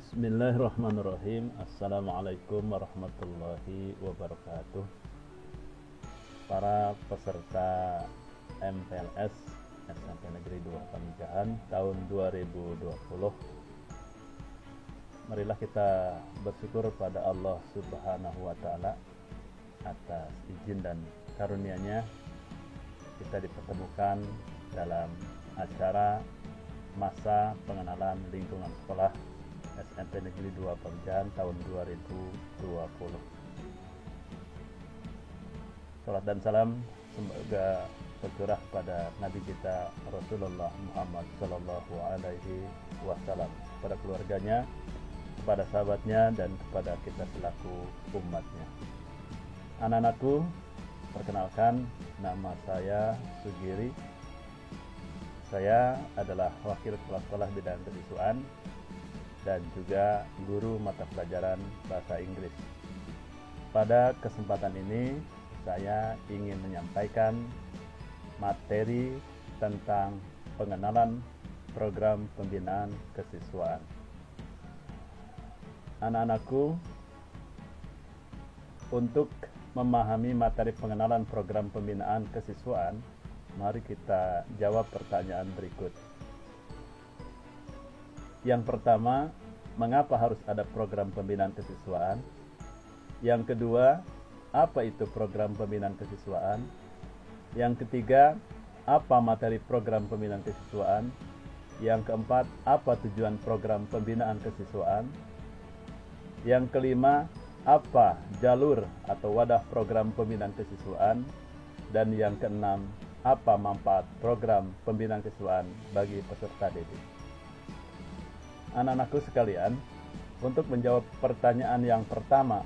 Bismillahirrahmanirrahim. Assalamualaikum warahmatullahi wabarakatuh. Para peserta MPLS SMP Negeri 2 Pamijahan tahun 2020. Marilah kita bersyukur pada Allah Subhanahu wa taala atas izin dan karunia-Nya kita dipertemukan dalam acara masa pengenalan lingkungan sekolah SMP Negeri 2 Pamijahan tahun 2020. Salat dan salam semoga tercurah pada Nabi kita Rasulullah Muhammad Sallallahu Alaihi Wasallam, kepada keluarganya, kepada sahabatnya, dan kepada kita selaku umatnya. Anak-anakku, perkenalkan, nama saya Sugiri. Saya adalah wakil kepala sekolah bidang kesiswaan dan juga guru mata pelajaran bahasa Inggris. Pada kesempatan ini saya ingin menyampaikan materi tentang pengenalan program pembinaan kesiswaan. Anak-anakku, untuk memahami materi pengenalan program pembinaan kesiswaan, mari kita jawab pertanyaan berikut. Yang pertama, mengapa harus ada program pembinaan kesiswaan? Yang kedua, apa itu program pembinaan kesiswaan? Yang ketiga, apa materi program pembinaan kesiswaan? Yang keempat, apa tujuan program pembinaan kesiswaan? Yang kelima, apa jalur atau wadah program pembinaan kesiswaan? Dan yang keenam, apa manfaat program pembinaan kesiswaan bagi peserta didik? Anak-anakku sekalian, untuk menjawab pertanyaan yang pertama,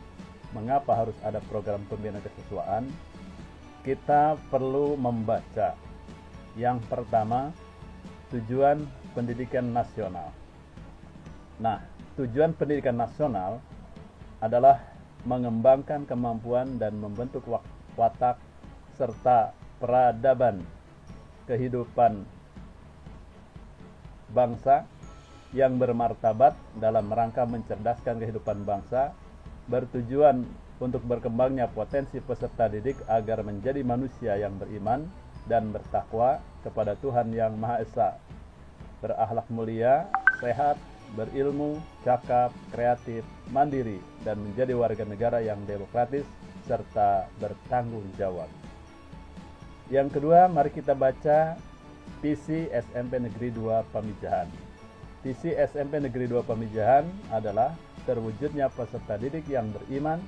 mengapa harus ada program pembinaan kesiswaan, kita perlu membaca. Yang pertama, tujuan pendidikan nasional. Nah, tujuan pendidikan nasional adalah mengembangkan kemampuan dan membentuk watak serta peradaban kehidupan bangsa yang bermartabat dalam rangka mencerdaskan kehidupan bangsa, bertujuan untuk berkembangnya potensi peserta didik agar menjadi manusia yang beriman dan bertakwa kepada Tuhan Yang Maha Esa, berakhlak mulia, sehat, berilmu, cakap, kreatif, mandiri, dan menjadi warga negara yang demokratis serta bertanggung jawab. Yang kedua, mari kita baca visi SMP Negeri 2 Pamijahan. Visi SMP Negeri 2 Pamijahan adalah terwujudnya peserta didik yang beriman,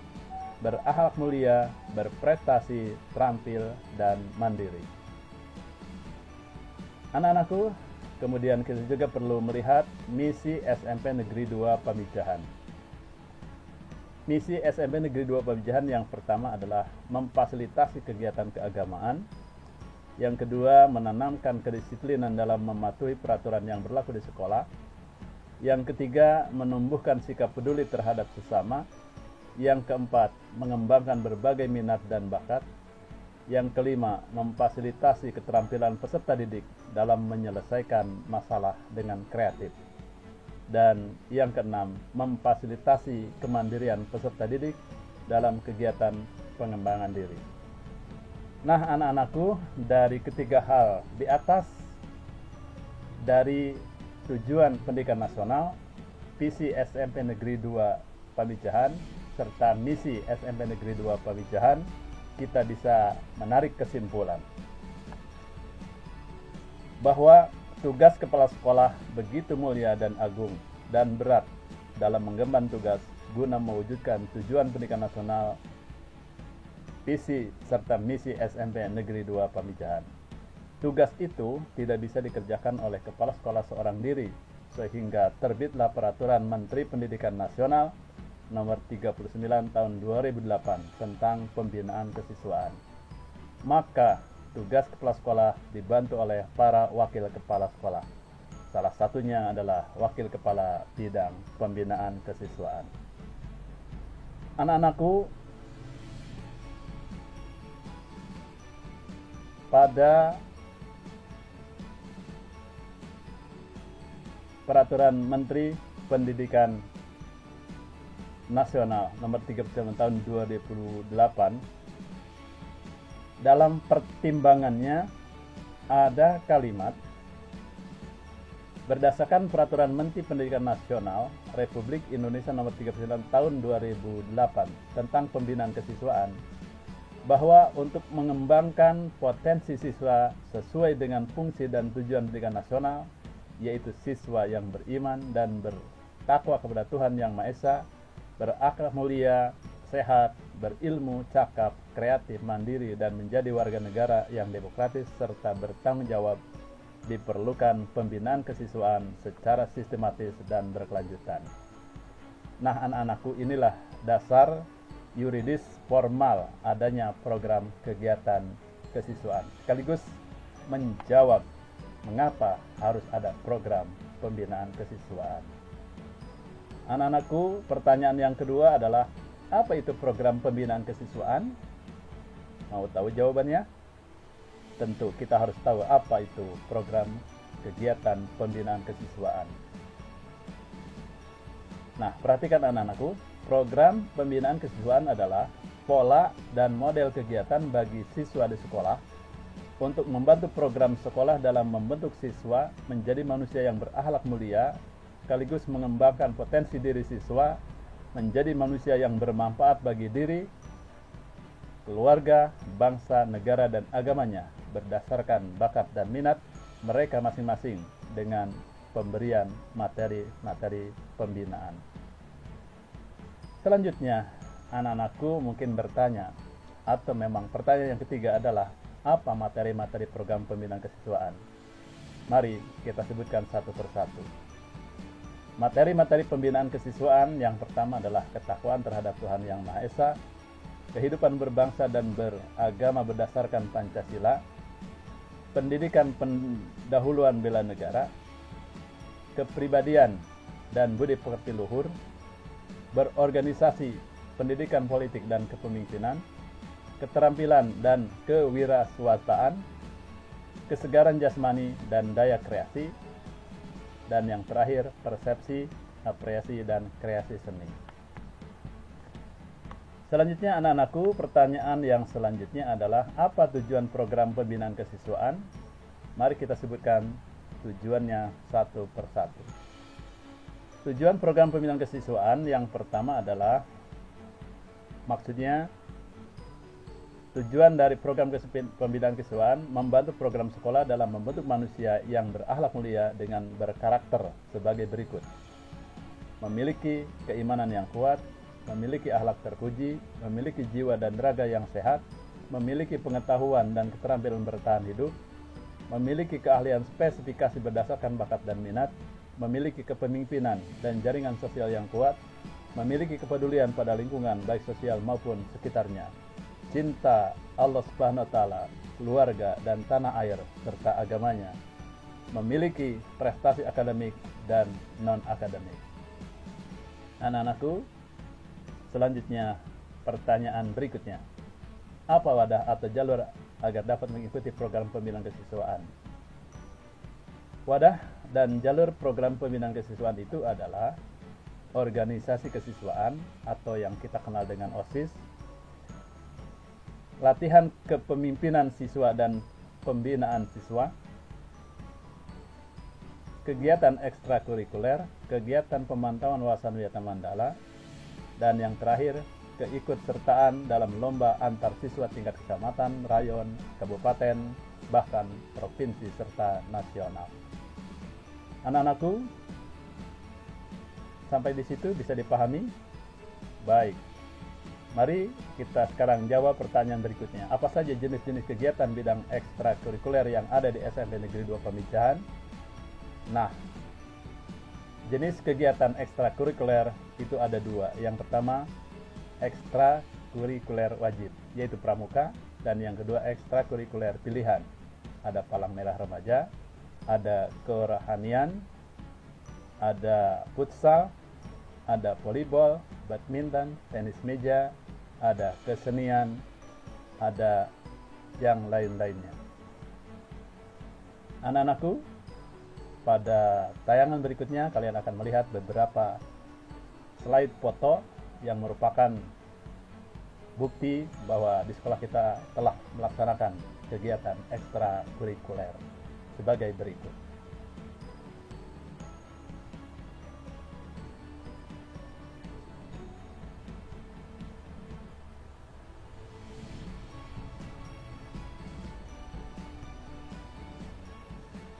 berakhlak mulia, berprestasi, terampil, dan mandiri. Anak-anakku, kemudian kita juga perlu melihat misi SMP Negeri 2 Pamijahan. Misi SMP Negeri 2 Pamijahan yang pertama adalah memfasilitasi kegiatan keagamaan. Yang kedua, menanamkan kedisiplinan dalam mematuhi peraturan yang berlaku di sekolah. Yang ketiga, menumbuhkan sikap peduli terhadap sesama. Yang keempat, mengembangkan berbagai minat dan bakat. Yang kelima, memfasilitasi keterampilan peserta didik dalam menyelesaikan masalah dengan kreatif. Dan yang keenam, memfasilitasi kemandirian peserta didik dalam kegiatan pengembangan diri. Nah, anak-anakku, dari ketiga hal di atas, dari tujuan pendidikan nasional, visi SMP Negeri 2 Pamijahan, serta misi SMP Negeri 2 Pamijahan, kita bisa menarik kesimpulan bahwa tugas kepala sekolah begitu mulia dan agung dan berat dalam mengemban tugas guna mewujudkan tujuan pendidikan nasional, visi serta misi SMP Negeri 2 Pamijahan. Tugas itu tidak bisa dikerjakan oleh kepala sekolah seorang diri, sehingga terbitlah Peraturan Menteri Pendidikan Nasional Nomor 39 Tahun 2008 tentang pembinaan kesiswaan. Maka tugas kepala sekolah dibantu oleh para wakil kepala sekolah. Salah satunya adalah wakil kepala bidang pembinaan kesiswaan. Anak-anakku, pada Peraturan Menteri Pendidikan Nasional nomor 39 tahun 2008, dalam pertimbangannya ada kalimat berdasarkan Peraturan Menteri Pendidikan Nasional Republik Indonesia nomor 39 tahun 2008 tentang pembinaan kesiswaan, bahwa untuk mengembangkan potensi siswa sesuai dengan fungsi dan tujuan pendidikan nasional, yaitu siswa yang beriman dan bertakwa kepada Tuhan Yang Maha Esa, berakhlak mulia, sehat, berilmu, cakap, kreatif, mandiri, dan menjadi warga negara yang demokratis serta bertanggung jawab, diperlukan pembinaan kesiswaan secara sistematis dan berkelanjutan. Nah, anak-anakku, inilah dasar yuridis formal adanya program kegiatan kesiswaan, sekaligus menjawab mengapa harus ada program pembinaan kesiswaan. Anak-anakku, pertanyaan yang kedua adalah, apa itu program pembinaan kesiswaan? Mau tahu jawabannya? Tentu kita harus tahu apa itu program kegiatan pembinaan kesiswaan. Nah, perhatikan anak-anakku, program pembinaan kesiswaan adalah pola dan model kegiatan bagi siswa di sekolah untuk membantu program sekolah dalam membentuk siswa menjadi manusia yang berakhlak mulia, sekaligus mengembangkan potensi diri siswa menjadi manusia yang bermanfaat bagi diri, keluarga, bangsa, negara, dan agamanya berdasarkan bakat dan minat mereka masing-masing dengan pemberian materi-materi pembinaan. Selanjutnya, anak-anakku mungkin bertanya, atau memang pertanyaan yang ketiga adalah, apa materi-materi program pembinaan kesiswaan? Mari kita sebutkan satu persatu. Materi-materi pembinaan kesiswaan yang pertama adalah ketakwaan terhadap Tuhan Yang Maha Esa, kehidupan berbangsa dan beragama berdasarkan Pancasila, pendidikan pendahuluan bela negara, kepribadian dan budi pekerti luhur, berorganisasi, pendidikan politik dan kepemimpinan, keterampilan dan kewirausahaan, kesegaran jasmani dan daya kreasi, dan yang terakhir persepsi, apresiasi, dan kreasi seni. Selanjutnya anak-anakku, pertanyaan yang selanjutnya adalah, apa tujuan program pembinaan kesiswaan? Mari kita sebutkan tujuannya satu persatu. Tujuan program pembinaan kesiswaan yang pertama adalah, maksudnya tujuan dari program pembinaan kesiswaan membantu program sekolah dalam membentuk manusia yang berakhlak mulia dengan berkarakter sebagai berikut: memiliki keimanan yang kuat, memiliki akhlak terpuji, memiliki jiwa dan raga yang sehat, memiliki pengetahuan dan keterampilan bertahan hidup, memiliki keahlian spesifikasi berdasarkan bakat dan minat, memiliki kepemimpinan dan jaringan sosial yang kuat, memiliki kepedulian pada lingkungan baik sosial maupun sekitarnya, cinta Allah Subhanahu wa Ta'ala, keluarga dan tanah air serta agamanya, memiliki prestasi akademik dan non-akademik. Anak-anakku, selanjutnya pertanyaan berikutnya, apa wadah atau jalur agar dapat mengikuti program pembinaan kesiswaan? Wadah dan jalur program pembinaan kesiswaan itu adalah organisasi kesiswaan atau yang kita kenal dengan OSIS, latihan kepemimpinan siswa dan pembinaan siswa, kegiatan ekstrakurikuler, kegiatan pemantauan wawasan wisata Mandala, dan yang terakhir, keikutsertaan dalam lomba antar siswa tingkat kecamatan, rayon, kabupaten, bahkan provinsi serta nasional. Anak-anakku, sampai di situ bisa dipahami? Baik. Mari kita sekarang jawab pertanyaan berikutnya. Apa saja jenis-jenis kegiatan bidang ekstrakurikuler yang ada di SMP Negeri 2 Pamijahan? Nah, jenis kegiatan ekstrakurikuler itu ada dua. Yang pertama, ekstrakurikuler wajib, yaitu pramuka, dan yang kedua ekstrakurikuler pilihan. Ada palang merah remaja, ada kerohanian, ada futsal, ada volleyball, badminton, tenis meja, ada kesenian, ada yang lain-lainnya. Anak-anakku, pada tayangan berikutnya kalian akan melihat beberapa slide foto yang merupakan bukti bahwa di sekolah kita telah melaksanakan kegiatan ekstrakurikuler sebagai berikut.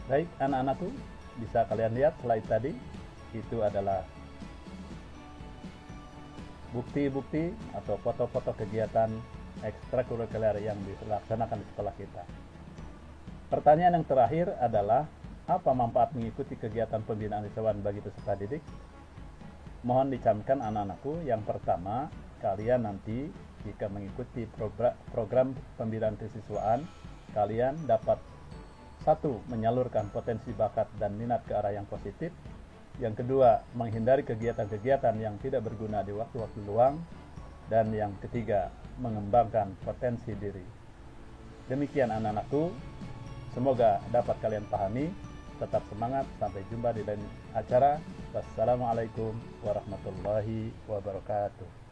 Baik anak-anakku, bisa kalian lihat slide tadi, itu adalah bukti-bukti atau foto-foto kegiatan ekstrakurikuler yang dilaksanakan di sekolah kita. Pertanyaan yang terakhir adalah, apa manfaat mengikuti kegiatan pembinaan siswawan bagi peserta didik? Mohon dicamkan anak-anakku, yang pertama, kalian nanti jika mengikuti program pembinaan kesiswaan, kalian dapat satu, menyalurkan potensi bakat dan minat ke arah yang positif. Yang kedua, menghindari kegiatan-kegiatan yang tidak berguna di waktu-waktu luang. Dan yang ketiga, mengembangkan potensi diri. Demikian anak-anakku, semoga dapat kalian pahami. Tetap semangat, sampai jumpa di lain acara. Wassalamualaikum warahmatullahi wabarakatuh.